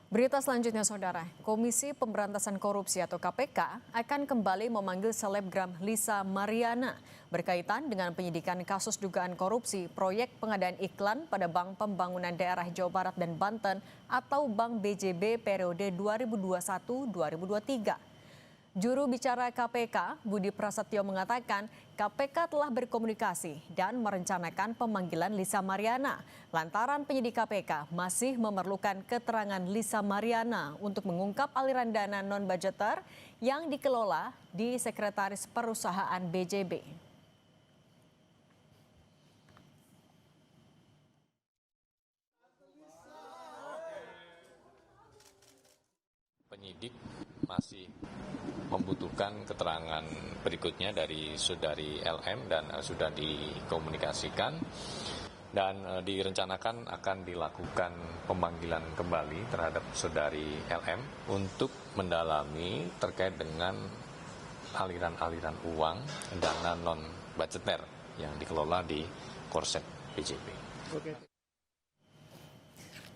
Berita selanjutnya, Saudara. Komisi Pemberantasan Korupsi atau KPK akan kembali memanggil selebgram Lisa Mariana berkaitan dengan penyidikan kasus dugaan korupsi proyek pengadaan iklan pada Bank Pembangunan Daerah Jawa Barat dan Banten atau Bank BJB periode 2021-2023. Juru bicara KPK, Budi Prasetyo mengatakan KPK telah berkomunikasi dan merencanakan pemanggilan Lisa Mariana. Lantaran penyidik KPK masih memerlukan keterangan Lisa Mariana untuk mengungkap aliran dana non-budgeter yang dikelola di Sekretaris Perusahaan BJB. Penyidik masih membutuhkan keterangan berikutnya dari saudari LM dan sudah dikomunikasikan dan direncanakan akan dilakukan pemanggilan kembali terhadap saudari LM untuk mendalami terkait dengan aliran-aliran uang dana non-budgeter yang dikelola di Korset BJB.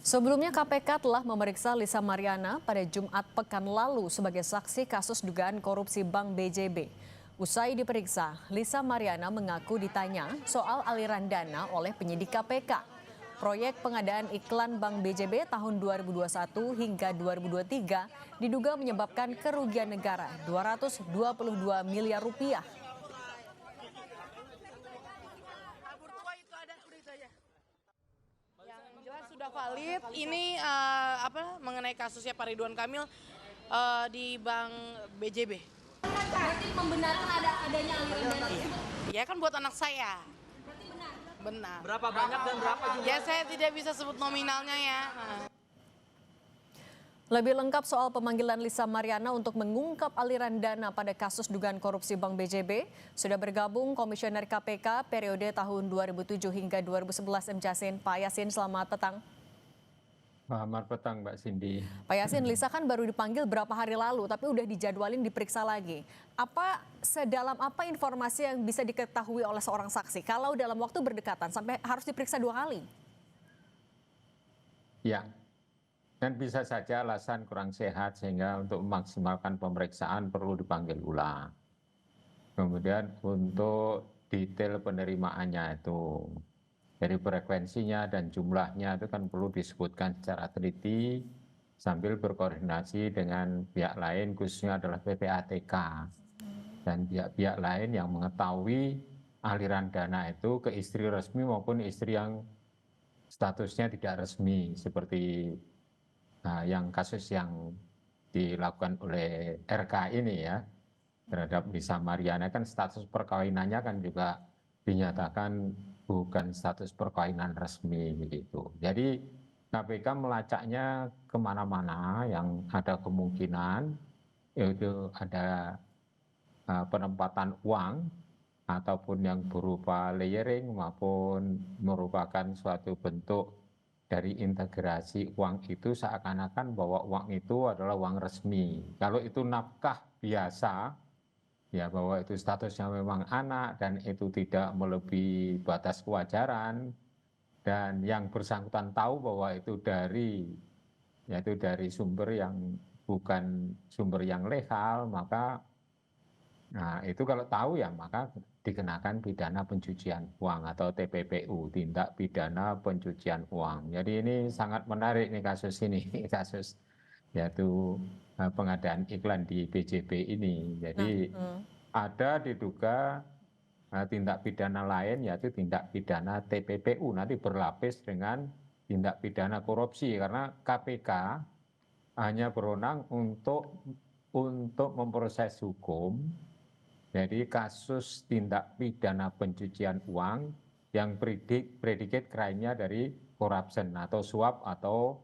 Sebelumnya KPK telah memeriksa Lisa Mariana pada Jumat pekan lalu sebagai saksi kasus dugaan korupsi Bank BJB. Usai diperiksa, Lisa Mariana mengaku ditanya soal aliran dana oleh penyidik KPK. Proyek pengadaan iklan Bank BJB tahun 2021 hingga 2023 diduga menyebabkan kerugian negara 222 miliar rupiah. Jelas sudah valid. Ini mengenai kasusnya Pak Ridwan Kamil di Bank BJB. Berarti membenarkan adanya aliran dana tersebut? Ya kan buat anak saya. Berarti benar? Benar. Berapa banyak dan berapa jumlah? Ya saya tidak bisa sebut nominalnya ya. Lebih lengkap soal pemanggilan Lisa Mariana untuk mengungkap aliran dana pada kasus dugaan korupsi Bank BJB, sudah bergabung Komisioner KPK periode tahun 2007 hingga 2011 M. Yasin. Pak Yasin, selamat petang. Selamat petang Mbak Cindy. Pak Yasin, Lisa kan baru dipanggil berapa hari lalu, tapi udah dijadwalin diperiksa lagi. Sedalam apa informasi yang bisa diketahui oleh seorang saksi kalau dalam waktu berdekatan sampai harus diperiksa 2 kali? Ya, dan bisa saja alasan kurang sehat sehingga untuk memaksimalkan pemeriksaan perlu dipanggil ulang. Kemudian untuk detail penerimaannya itu, dari frekuensinya dan jumlahnya itu kan perlu disebutkan secara teliti sambil berkoordinasi dengan pihak lain, khususnya adalah PPATK dan pihak-pihak lain yang mengetahui aliran dana itu ke istri resmi maupun istri yang statusnya tidak resmi, seperti yang kasus yang dilakukan oleh RK ini ya terhadap Lisa Mariana, kan status perkawinannya kan juga dinyatakan bukan status perkawinan resmi begitu. Jadi KPK melacaknya kemana-mana yang ada kemungkinan yaitu ada penempatan uang ataupun yang berupa layering maupun merupakan suatu bentuk dari integrasi uang itu seakan-akan bahwa uang itu adalah uang resmi. Kalau itu nafkah biasa, ya bahwa itu statusnya memang anak dan itu tidak melebihi batas kewajaran, dan yang bersangkutan tahu bahwa itu dari sumber yang bukan sumber yang legal, maka itu kalau tahu ya maka dikenakan pidana pencucian uang atau TPPU, tindak pidana pencucian uang. Jadi ini sangat menarik nih kasus ini, kasus yaitu pengadaan iklan di BJB ini. Jadi ada diduga tindak pidana lain yaitu tindak pidana TPPU, nanti berlapis dengan tindak pidana korupsi karena KPK hanya berwenang untuk memproses hukum. Jadi kasus tindak pidana pencucian uang yang predikat crime-nya dari corruption atau suap atau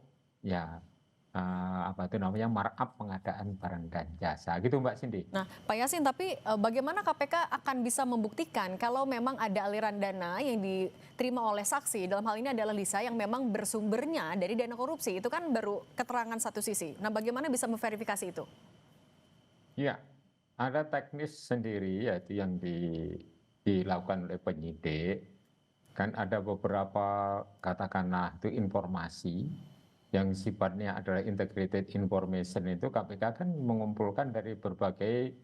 markup pengadaan barang dan jasa gitu Mbak Cindy. Nah Pak Yasin, tapi bagaimana KPK akan bisa membuktikan kalau memang ada aliran dana yang diterima oleh saksi, dalam hal ini adalah Lisa yang memang bersumbernya dari dana korupsi, itu kan baru keterangan satu sisi. Nah bagaimana bisa memverifikasi itu? Iya. Ada teknis sendiri yaitu yang dilakukan oleh penyidik, kan ada beberapa katakanlah itu informasi yang sifatnya adalah integrated information itu KPK kan mengumpulkan dari berbagai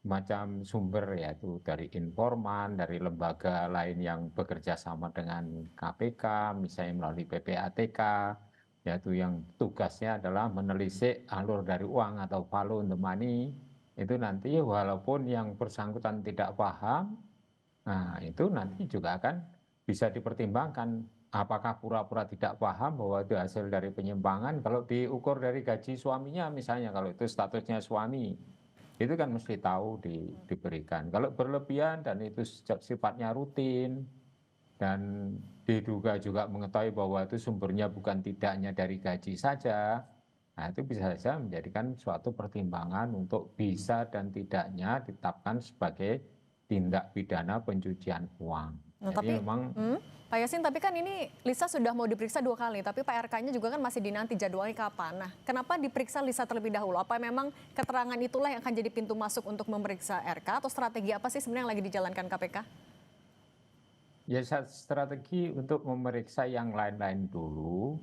macam sumber, yaitu dari informan, dari lembaga lain yang bekerja sama dengan KPK, misalnya melalui PPATK, yaitu yang tugasnya adalah menelisik alur dari uang atau follow the money. Itu nanti walaupun yang bersangkutan tidak paham, nah itu nanti juga akan bisa dipertimbangkan apakah pura-pura tidak paham bahwa itu hasil dari penyimpangan. Kalau diukur dari gaji suaminya misalnya, kalau itu statusnya suami, itu kan mesti tahu diberikan. Kalau berlebihan dan itu sifatnya rutin dan diduga juga mengetahui bahwa itu sumbernya bukan tidaknya dari gaji saja, nah itu bisa saja menjadikan suatu pertimbangan untuk bisa dan tidaknya ditetapkan sebagai tindak pidana pencucian uang. Nah, Jadi tapi memang Pak Yasin, tapi kan ini Lisa sudah mau diperiksa 2 kali, tapi Pak RK-nya juga kan masih dinanti jadwalnya kapan. Nah, kenapa diperiksa Lisa terlebih dahulu? Apa memang keterangan itulah yang akan jadi pintu masuk untuk memeriksa RK, atau strategi apa sih sebenarnya yang lagi dijalankan KPK? ya strategi untuk memeriksa yang lain-lain dulu,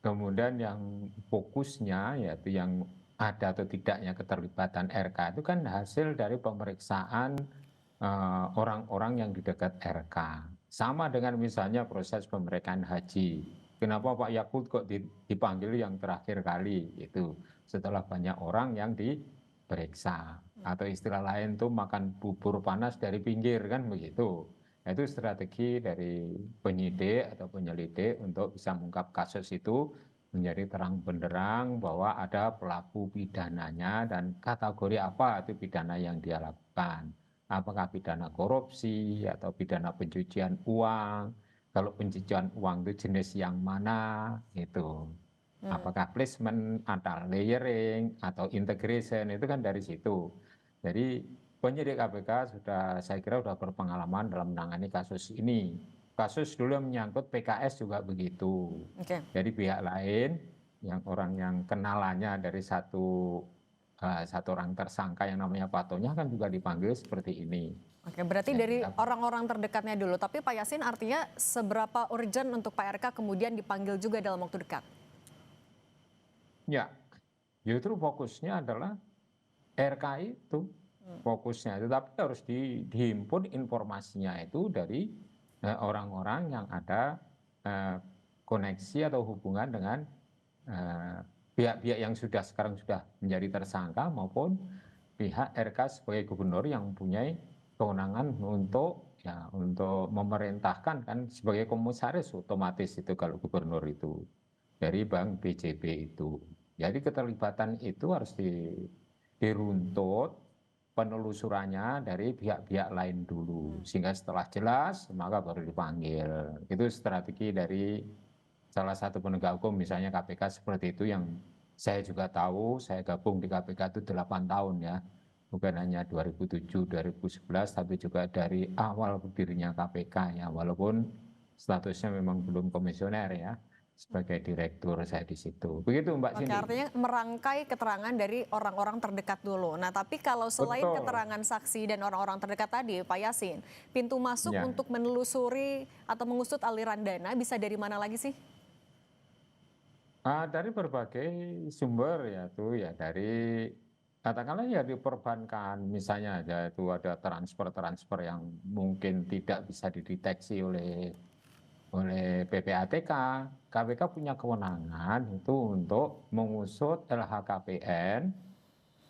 kemudian yang fokusnya yaitu yang ada atau tidaknya keterlibatan RK itu kan hasil dari pemeriksaan orang-orang yang di dekat RK. Sama dengan misalnya proses pemeriksaan haji. Kenapa Pak Yakut kok dipanggil yang terakhir kali? Itu setelah banyak orang yang diperiksa. Atau istilah lain tuh makan bubur panas dari pinggir, kan begitu. Itu strategi dari penyidik atau penyelidik untuk bisa mengungkap kasus itu menjadi terang benderang bahwa ada pelaku pidananya dan kategori apa itu pidana yang dia lakukan. Apakah pidana korupsi atau pidana pencucian uang? Kalau pencucian uang itu jenis yang mana? Itu. Apakah placement atau layering atau integration, itu kan dari situ. Jadi penyidik KPK saya kira sudah berpengalaman dalam menangani kasus ini. Kasus dulu yang menyangkut PKS juga begitu. Jadi pihak lain orang yang kenalannya dari satu orang tersangka yang namanya Patonya kan juga dipanggil seperti ini. Oke, berarti dari orang-orang terdekatnya dulu. Tapi Pak Yasin, artinya seberapa urgent untuk Pak RK kemudian dipanggil juga dalam waktu dekat? Ya, justru fokusnya adalah RK itu fokusnya, tetapi harus dihimpun informasinya itu dari orang-orang yang ada koneksi atau hubungan dengan pihak-pihak yang sekarang sudah menjadi tersangka maupun pihak RK sebagai gubernur yang mempunyai kewenangan untuk memerintahkan, kan sebagai komisaris otomatis itu kalau gubernur itu dari Bank BJB itu. Jadi keterlibatan itu harus diruntut penelusurannya dari pihak-pihak lain dulu, sehingga setelah jelas maka baru dipanggil. Itu strategi dari salah satu penegak hukum, misalnya KPK seperti itu, yang saya juga tahu. Saya gabung di KPK itu 8 tahun ya, bukan hanya 2007, 2011, tapi juga dari awal berdirinya KPK ya, walaupun statusnya memang belum komisioner ya, sebagai direktur saya di situ. Begitu Mbak Cindy. Oke, artinya merangkai keterangan dari orang-orang terdekat dulu. Nah, tapi kalau selain keterangan saksi dan orang-orang terdekat tadi, Pak Yasin, pintu masuk untuk menelusuri atau mengusut aliran dana bisa dari mana lagi sih? Dari berbagai sumber ya tuh ya, dari katakanlah ya di perbankan misalnya aja, itu ada transfer yang mungkin tidak bisa dideteksi oleh PPATK. KPK punya kewenangan itu untuk mengusut LHKPN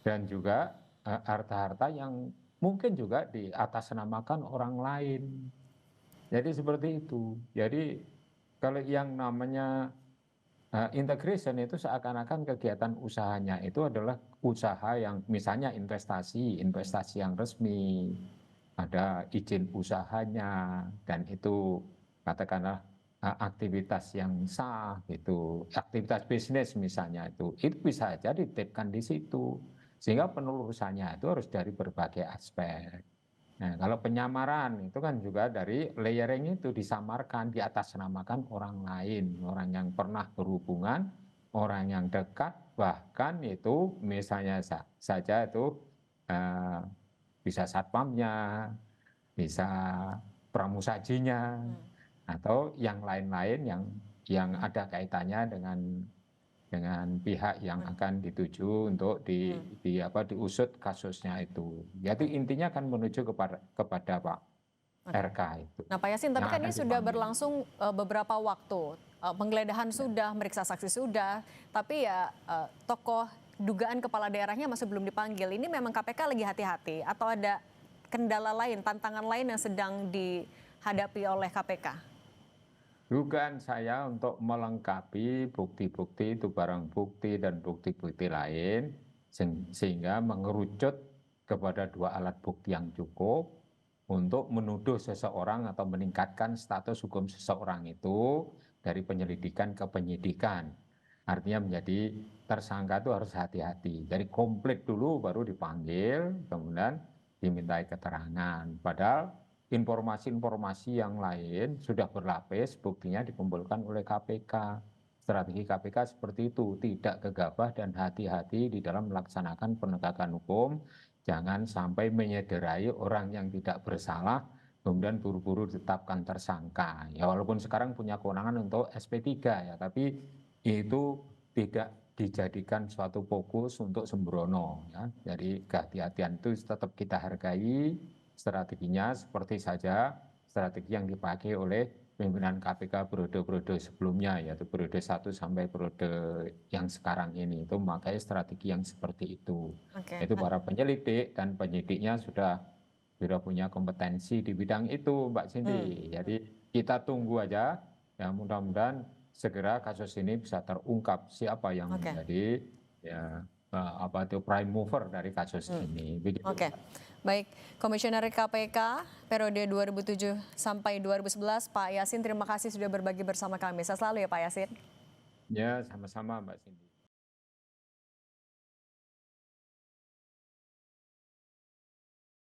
dan juga harta-harta yang mungkin juga diatasnamakan orang lain. Jadi seperti itu. Jadi kalau yang namanya integration itu seakan-akan kegiatan usahanya itu adalah usaha yang misalnya investasi yang resmi, ada izin usahanya, dan itu katakanlah aktivitas yang sah, gitu, aktivitas bisnis misalnya, itu bisa saja ditetapkan di situ, sehingga penelusurannya itu harus dari berbagai aspek. Nah, kalau penyamaran itu kan juga dari layering itu, disamarkan, diatasnamakan orang lain, orang yang pernah berhubungan, orang yang dekat, bahkan itu misalnya saja itu bisa satpamnya, bisa pramusajinya, atau yang lain-lain yang ada kaitannya dengan dengan pihak yang akan dituju untuk diusut kasusnya itu. Jadi intinya kan menuju kepada Pak RK itu. Nah Pak Yasin, tapi yang kan akan ini sudah dipanggil. berlangsung beberapa waktu. Penggeledahan sudah, meriksa saksi sudah, tapi ya tokoh dugaan kepala daerahnya masih belum dipanggil. Ini memang KPK lagi hati-hati atau ada kendala lain, tantangan lain yang sedang dihadapi oleh KPK? Dugaan saya untuk melengkapi bukti-bukti itu barang bukti dan bukti-bukti lain sehingga mengerucut kepada 2 alat bukti yang cukup untuk menuduh seseorang atau meningkatkan status hukum seseorang itu dari penyelidikan ke penyidikan. Artinya menjadi tersangka itu harus hati-hati. Jadi komplit dulu baru dipanggil, kemudian dimintai keterangan. Padahal informasi-informasi yang lain sudah berlapis, buktinya dikumpulkan oleh KPK. Strategi KPK seperti itu, tidak gegabah dan hati-hati di dalam melaksanakan penegakan hukum. Jangan sampai menyederai orang yang tidak bersalah, kemudian buru-buru ditetapkan tersangka. Ya walaupun sekarang punya kewenangan untuk SP3 ya, tapi itu tidak dijadikan suatu fokus untuk sembrono. Ya. Jadi kehati-hatian itu tetap kita hargai. Strateginya seperti saja strategi yang dipakai oleh pimpinan KPK periode-periode sebelumnya, yaitu periode 1 sampai periode yang sekarang ini. Itu memakai strategi yang seperti itu. Itu para penyelidik dan penyidiknya sudah punya kompetensi di bidang itu, Mbak Cindy. Jadi kita tunggu aja, ya mudah-mudahan segera kasus ini bisa terungkap siapa yang menjadi prime mover dari kasus ini. Oke. Baik, Komisioner KPK periode 2007 sampai 2011, Pak Yasin, terima kasih sudah berbagi bersama kami. Sehat selalu ya Pak Yasin. Ya, sama-sama Mbak Cindy.